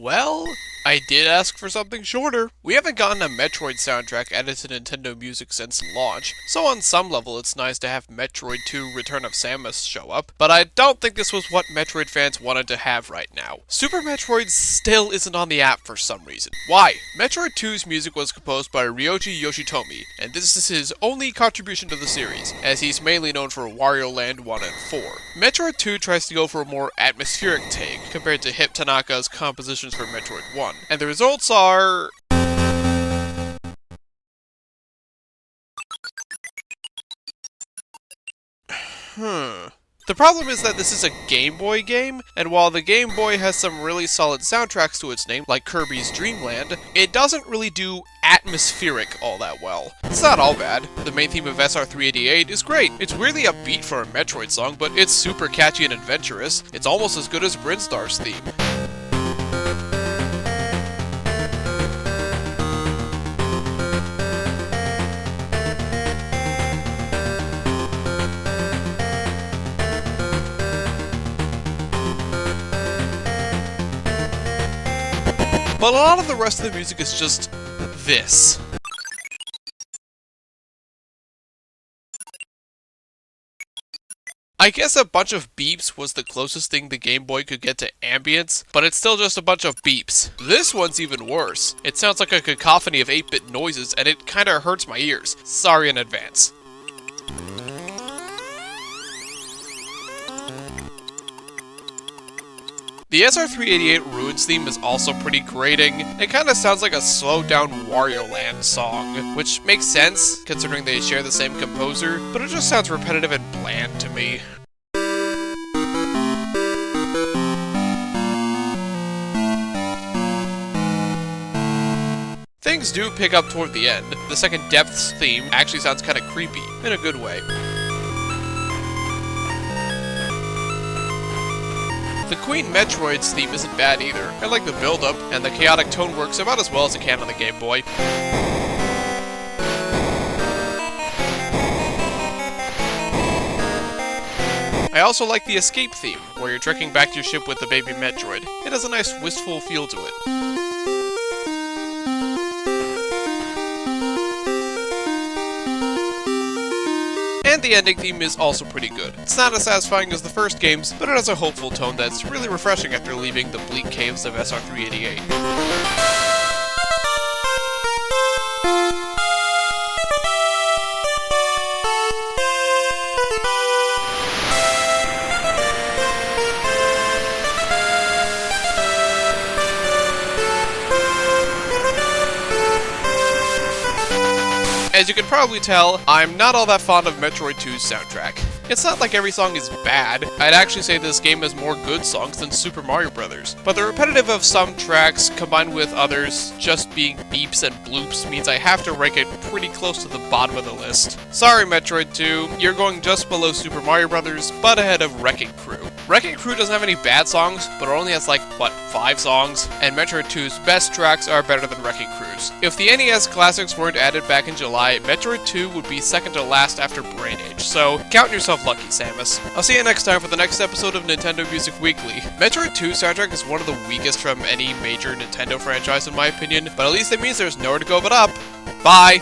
Well, I did ask for something shorter. We haven't gotten a Metroid soundtrack added to Nintendo Music since launch, so on some level it's nice to have Metroid II Return of Samus show up, but I don't think this was what Metroid fans wanted to have right now. Super Metroid still isn't on the app for some reason. Why? Metroid 2's music was composed by Ryoji Yoshitomi, and this is his only contribution to the series, as he's mainly known for Wario Land 1 and 4. Metroid 2 tries to go for a more atmospheric take, compared to Hip Tanaka's compositions for Metroid 1. And the results are... The problem is that this is a Game Boy game, and while the Game Boy has some really solid soundtracks to its name, like Kirby's Dream Land, it doesn't really do atmospheric all that well. It's not all bad. The main theme of SR388 is great. It's weirdly upbeat for a Metroid song, but it's super catchy and adventurous. It's almost as good as Brinstar's theme. But a lot of the rest of the music is just this. I guess a bunch of beeps was the closest thing the Game Boy could get to ambience, but it's still just a bunch of beeps. This one's even worse. It sounds like a cacophony of 8-bit noises, and it kinda hurts my ears. Sorry in advance. The SR388 Ruins theme is also pretty grating. It kinda sounds like a slowed down Wario Land song, which makes sense, considering they share the same composer, but it just sounds repetitive and bland to me. Things do pick up toward the end. The second Depths theme actually sounds kinda creepy, in a good way. The Queen Metroid's theme isn't bad either. I like the build-up, and the chaotic tone works about as well as it can on the Game Boy. I also like the Escape theme, where you're trekking back to your ship with the baby Metroid. It has a nice wistful feel to it. And the ending theme is also pretty good. It's not as satisfying as the first games, but it has a hopeful tone that's really refreshing after leaving the bleak caves of SR388. As you can probably tell, I'm not all that fond of Metroid 2's soundtrack. It's not like every song is bad. I'd actually say this game has more good songs than Super Mario Bros. But the repetitive of some tracks, combined with others just being beeps and bloops, means I have to rank it pretty close to the bottom of the list. Sorry Metroid 2, you're going just below Super Mario Bros., but ahead of Wrecking Crew. Wrecking Crew doesn't have any bad songs, but it only has like, 5 songs? And Metroid 2's best tracks are better than Wrecking Crew's. If the NES classics weren't added back in July, Metroid 2 would be second to last after Brain Age, so count yourself lucky, Samus. I'll see you next time for the next episode of Nintendo Music Weekly. Metroid 2 soundtrack is one of the weakest from any major Nintendo franchise in my opinion, but at least it means there's nowhere to go but up. Bye!